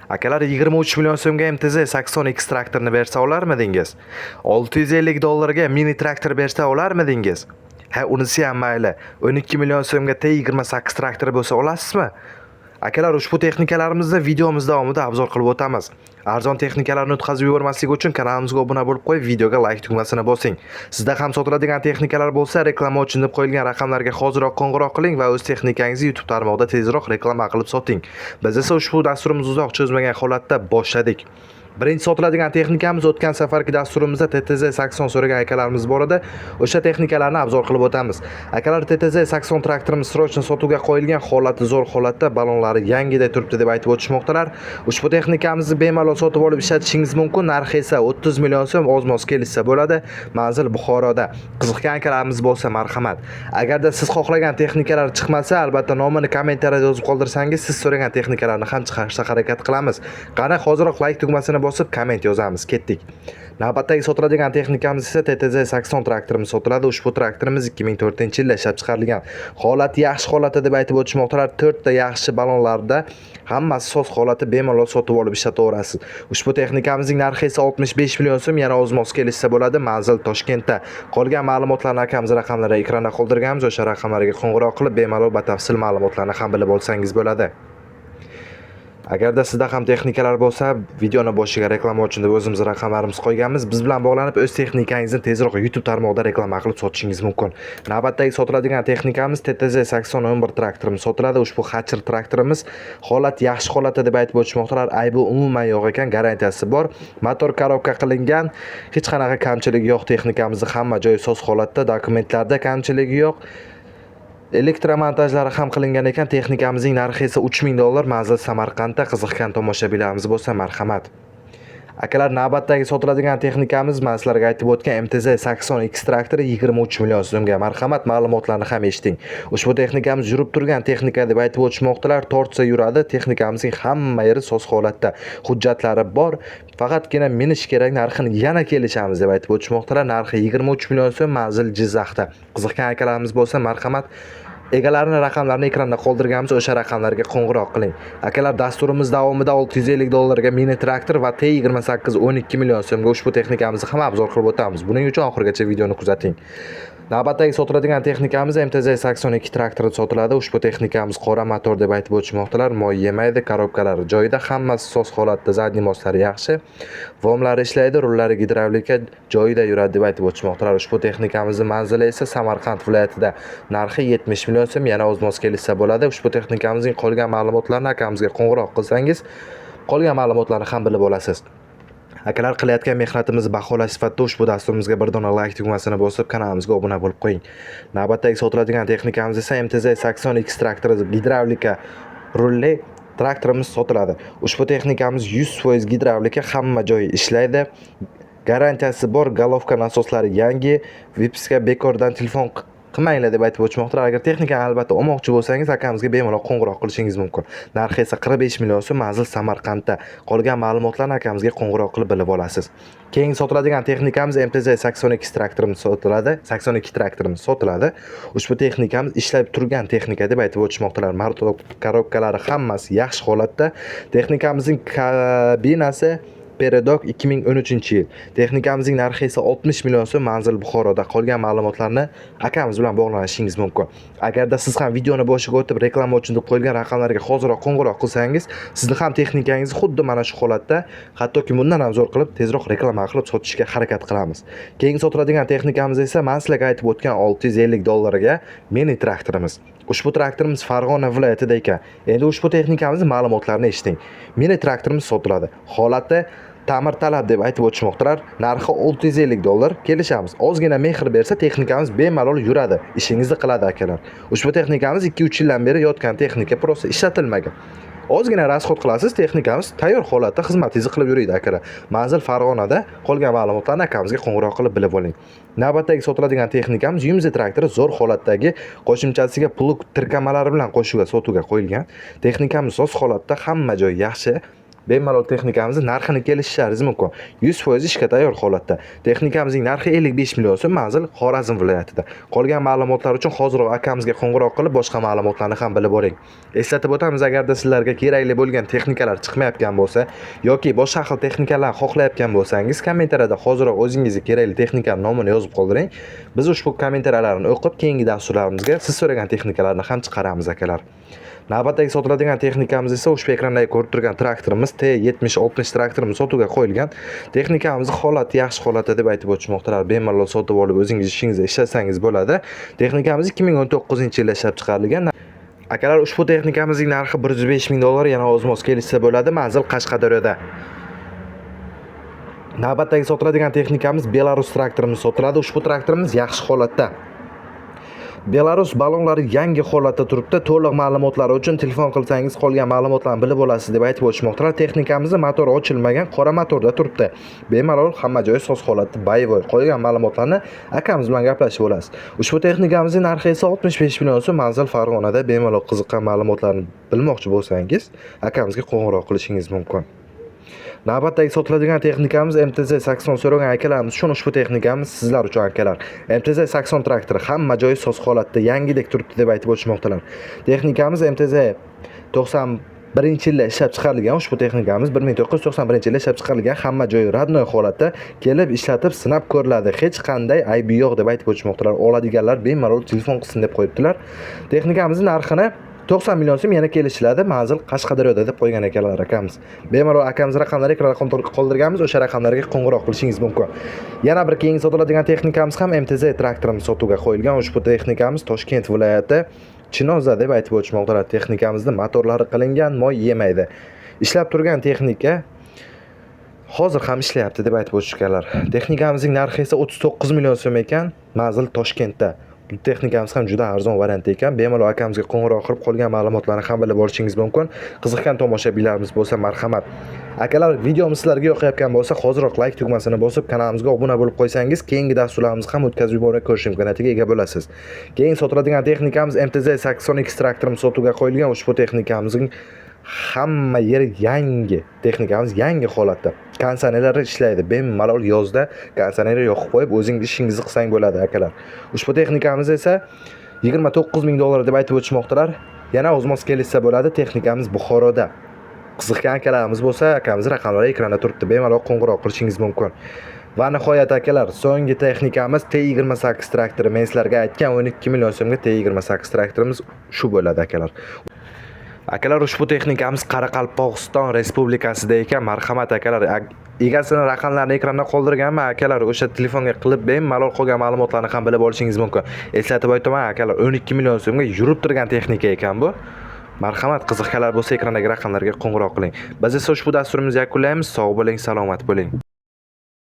Akalar 23 million so'mga MTZ 80X traktorni bersa olarmidingiz? 650 dollarga mini traktor bersa olarmidingiz? Ha, unisi ham mayli. 12 million so'mga T28 traktor bo'lsa olasizmi? Akalar, ushbu texnikalarimizni videomiz davomida obzor qilib o'tamiz. Arzon texnikalarni o'tkazib yubormaslik uchun kanalimizga obuna bo'lib qo'yib, videoga like tugmasini bosing. Sizda ham sotiladigan texnikalar bo'lsa, reklama uchun deb qo'yilgan raqamlarga hoziroq qo'ng'iroq qiling va o'z texnikangizni YouTube tarmog'ida tezroq reklama qilib soting. Biz esa ushbu dasturimizni uzoq cho'zmagan holatda boshladik. Birinchi sotiladigan texnikamiz o'tgan safargi dasturimizda TTZ 80 so'ragan akalarimiz bor edi. O'sha texnikalarni obzor qilib o'tamiz. Akalar, TTZ 80 traktorimiz srochno sotuvga qo'yilgan, holati zo'r holatda, balonlari yangidek turibdi deb aytib o'tishmoqdalar. Ushbu texnikamizni bemalol sotib olib ishlatishingiz mumkin. Narxi esa 30 million so'm oz-moz kelishsa bo'ladi. Manzil Buxoroda. Qiziqgan akalarimiz bo'lsa marhamat. Agarda siz xohlagan texnikalar chiqmasa, albatta nomini kommentariyada yozib qoldirsangiz, siz so'ragan texnikalarni ham chiqarishga harakat qilamiz. Qani, hozirroq like tugmasini bosib komment yozamiz. Ketdik. Navbatdagi sotiladigan texnikamiz esa TTZ 80 traktorimiz sotiladi. Ushbu traktorimiz 2004-yilda ishlab chiqarilgan. Holati yaxshi holatda deb aytib o'tishmoqdalar. 4 ta yaxshi balonlarda hammasi soz holati, bemalol sotib olib ishlataverasiz. Ushbu texnikamizning narxi esa 65 million so'm, yana oz-moz kelishsa bo'ladi. Manzil Toshkentda. Qolgan ma'lumotlarni akamiz raqamlari ekranda qoldirganmiz. O'sha raqamlarga qo'ng'iroq qilib bemalol batafsil ma'lumotlarni ham bilib olsangiz bo'ladi. Agarda sizda ham texnikalar bo'lsa, videoni boshiga reklama uchun deb o'zimiz raqamlarimiz qo'yganmiz. Biz bilan bog'lanib, o'z texnikangizni tezroq YouTube tarmog'ida reklama qilib sotishingiz mumkin. Navbatdagi sotiladigan texnikamiz TTZ 8011 traktorimiz sotiladi. Ushbu Hatcher traktorimiz holat yaxshi holatda deb aytib o'tishmoqdalar. Aybi umuman yo'q ekan, garantiyasi bor. Motor korobka qilingan, hech qanaqa kamchiligi yo'q. Texnikamizning hamma joyi soz holatda, dokumentlarda kamchiligi yo'q. Elektromontajlari ham qilingan ekan. Texnikamizning narxi esa 3000 dollar. Manzil Samarqandda. Qiziqgan tomoshabinlarimiz bo'lsa marhamat. Akalar, navbatdagi sotiladigan texnikamiz men sizlarga aytib o'tgan MTZ 80X traktori 23 million so'mga. Marhamat, ma'lumotlarni ham eshiting. Ushbu texnikamiz yurib turgan texnika deb aytib o'tishmoqdalar. Tortsa yuradi. Texnikamizning hamma yeri soz holatda. Hujjatlari bor. Faqatgina minish kerak, narxini yana kelishamiz deb aytib o'tishmoqdalar. Narxi 23 million so'm, manzil Jizzaxda. Qiziqgan akalarimiz bo'lsa marhamat, egalarining raqamlarini ekranda qoldirganmiz, o'sha raqamlarga qo'ng'iroq qiling. Akalar, dasturimiz davomida 650 dollarga mini traktor va T28 12 million so'mga ushbu texnikamizni ham obzor qilib o'tamiz. Buning uchun oxirigacha videoni kuzating. Navbatdagi sotiladigan texnikamiz MTZ 82 traktori sotiladi. Ushbu texnikamiz qora motor deb aytib o'tishmoqdalar. Moy yemaydi, korobkalari joyida, hammasi soz holatda, zadniy moslari yaxshi. Vomlari ishlaydi, rullari gidravlika joyida yuradi deb aytib o'tishmoqdalar. Ushbu texnikamizning manzili esa Samarqand viloyatida. Narxi 70 million so'm, yana o'z-moz kelishsa bo'ladi. Ushbu texnikamizning qolgan ma'lumotlarini akamizga qo'ng'iroq qilsangiz, qolgan ma'lumotlarni ham bilib olasiz. Akalar, qilayotgan mehnatimizni baholash sifatida ushbu dasturimizga bir dona like tugmasini bosib, kanalimizga obuna bo'lib qo'ying. Navbatdagi sotiladigan texnikamiz esa MTZ 80X traktori gidravlika rulli traktorimiz sotiladi. Ushbu texnikamiz 100% gidravlika, hamma joyi ishlaydi. Garantiyasi bor, golovka nasoslari yangi, vipiska bekordan telefon qilmanglar deb aytib o'tishmoqdalar. Agar texnikani albatta olmoqchi bo'lsangiz, akamizga bemalol qo'ng'iroq qilishingiz mumkin. Narxi esa 45 million so'm, manzil Samarqandda. Qolgan ma'lumotlarni akamizga qo'ng'iroq qilib bilib olasiz. Keyingi sotiladigan texnikamiz MTZ 82 traktorimiz sotiladi. 82 traktorimiz sotiladi. Ushbu texnikamiz ishlab turgan texnika deb aytib o'tishmoqdalar. Motor korobkalari hammasi yaxshi holatda. Texnikamizning kabinasi Peredok 2013-yil. Texnikamizning narxi esa 60 million so'm, manzil Buxoroda. Qolgan ma'lumotlarni akamiz bilan bog'lanishingiz mumkin. Agarda siz ham videoni boshiga o'tib reklama uchun deb qo'yilgan raqamlarga hoziroq qo'ng'iroq qilsangiz, sizni ham texnikangizni xuddi mana shu holatda, hattoki bundan ham zo'r qilib, tezroq reklama qilib sotishga harakat qilamiz. Keyingi sotiladigan texnikamiz esa men sizlarga aytib o'tgan 650 dollarga mini traktorimiz. Ushbu traktorimiz Farg'ona viloyatida ekan. Endi ushbu texnikamizning ma'lumotlarini eshiting. Mini traktorimiz sotiladi. Holati ta'mirtalab deb aytib o'tishmoqdalar. Narxi 650 dollar. Kelishamiz. Ozgina mehr bersa, texnikamiz bemalol yuradi, ishingizni qiladi akalar. Ushbu texnikamiz 2-3 yildan beri yotgan texnika, prosta ishlatilmagan. Ozgina rasxod qilasiz, texnikamiz tayyor holatda xizmatingizni qilib yuradi akalar. Manzil Farg'onada. Qolgan ma'lumotlarni akamizga qo'ng'iroq qilib bilib oling. Navbatdagi sotiladigan texnikamiz Yumzi traktori zo'r holatdagi, qo'shimchasiga plug tirkamalari bilan qo'shuvga sotuvga qo'yilgan. Texnikamiz soz holatda, hamma joy yaxshi. bemalol texnikamizni narxini kelishishlaringiz mumkin. 100% ishga tayyor holatda. Texnikamizning narxi 55 million so'm, manzil Xorazm viloyatida. Qolgan ma'lumotlar uchun hozirroq akamizga qo'ng'iroq qilib boshqa ma'lumotlarni ham bilib oling. Eslatib o'tamiz, agarda sizlarga kerakli bo'lgan texnikalar chiqmayotgan bo'lsa yoki boshqa xil texnikalar xohlayotgan bo'lsangiz, kommentariyada hozirroq o'zingizga kerakli texnikaning nomini yozib qoldiring. Biz ushbu kommentariyalarni o'qib, keyingi dasturlarimizga siz so'ragan texnikalarni ham chiqaramiz akalar. Navbatdagi sotiladigan texnikamiz esa ushbu ekrandagi ko'rib turgan traktorimiz T7060 traktorimiz sotuvga qo'yilgan. Texnikamiz holati yaxshi holatda deb aytib o'tishmoqdalar. Bemalol sotib olib o'zingiz ishingizda ishlasangiz bo'ladi. Texnikamiz 2019-yilda ishlab chiqarilgan. Akalar, ushbu texnikamizning narxi $105,000, yana o'zmoz kelishsa bo'ladi. Manzil Qashqadaryoda. Navbatdagi sotiladigan texnikamiz Belarus traktorimiz sotiladi. Ushbu traktorimiz yaxshi holatda. Belarus balonlari yangi holatda turibdi. To'liq ma'lumotlari uchun telefon qilsangiz qolgan ma'lumotlarni bilib olasiz deb aytib o'tishmoqdalar. Texnikamizning motori ochilmagan, qora motorda turibdi. Bemalol hamma joyi soz holatda, boyovoy. Qolgan ma'lumotlarni akamiz bilan gaplashib olasiz. Ushbu texnikamizning narxi esa 65 million so'm, manzil Farg'onada. Bemalol qiziqqan ma'lumotlarni bilmoqchi bo'lsangiz, akamizga qo'ng'iroq qilishingiz mumkin. Navbatdagi sotiladigan texnikamiz MTZ80 so'ragan akalarimiz uchun ushbu texnikamiz sizlar uchun akalar. MTZ80 traktori hamma joyi soz holatda, yangidek turibdi deb aytib o'tishmoqdalar. Texnikamiz MTZ91-yilda ishlab chiqarilgan. Ushbu texnikamiz 1991-yilda ishlab chiqarilgan, hamma joyi radnoy holatda, kelib ishlatib sinab ko'riladi. Hech qanday aybi yo'q deb aytib o'tishmoqdalar. Oladiganlar bemalol telefon qilsin deb qo'yibdilar. Texnikamizning narxini 90 million so'm yana kelishiladi. Manzil Qashqadaryoda deb qo'ygan ekanlar akamiz. Bemalol akamiz raqamlari ekranda qoldirganmiz, o'sha raqamlarga qo'ng'iroq qilishingiz mumkin. Yana bir keyingi sotiladigan texnikamiz ham MTZ traktorimiz sotuvga qo'yilgan. Ushbu texnikamiz Toshkent viloyati Chinozda deb aytib o'tishmoqdalar. Texnikamizning motorlari qilingan, moy yemaydi. Ishlab turgan texnika hozir ham ishlayapti deb aytib o'tishganlar. Texnikamizning narxi esa 39 million so'm ekan. Manzil Toshkentda. Bu texnikamiz ham juda arzon variant ekan. Bemalol akamizga qo'ng'iroq qilib qolgan ma'lumotlarni ham bilib olishingiz mumkin. Qiziqqan tomoshabinlarimiz bo'lsa marhamat. Akalar, videomiz sizlarga yoqayotgan bo'lsa, hozirroq like tugmasini bosib, kanalimizga obuna bo'lib qo'ysangiz, keyingi dasturlarimizni ham o'tkazib yuborib ko'rish imkoniyatiga ega bo'lasiz. Keyin sotiladigan texnikamiz MTZ80X traktorimiz sotuvga qo'yilgan. Ushbu texnikamizning hamma yeri yangi. Texnikamiz yangi holatda. Konditsionerlar ishlaydi. Bemalol yozda konditsioner yoqib qo'yib, o'zingiz ishingizni qilsang bo'ladi akalar. Ushbu texnikamiz esa $29,000 deb aytib o'tishmoqdalar. Yana o'zmoz kelishsa bo'ladi. Texnikamiz Buxoroda. Qiziqqan akalarimiz bo'lsa, akamiz raqamlari ekranda turibdi. Bemalol qo'ng'iroq qilishingiz mumkin. Va nihoyat akalar, so'nggi texnikamiz T28 traktori. Men sizlarga aytgan 12 million so'mga T28 traktorimiz shu bo'ladi akalar. Akalar, ushbu texnikamiz Qoraqalpog'iston Respublikasida ekan. Marhamat akalar, egasini raqamlarini ekranda qoldirganman akalar. O'sha telefonga qilib bemalol qolgan ma'lumotlarni ham bilib olishingiz mumkin. Eslatib aytaman akalar, 12 million so'mga yurib turgan texnika ekan bu. Marhamat, qiziqqanlar bo'lsa ekrandagi raqamlarga qo'ng'iroq qiling. Biz esa ushbu dasturimizni yakunlaymiz. Sog' bo'ling, salomat bo'ling.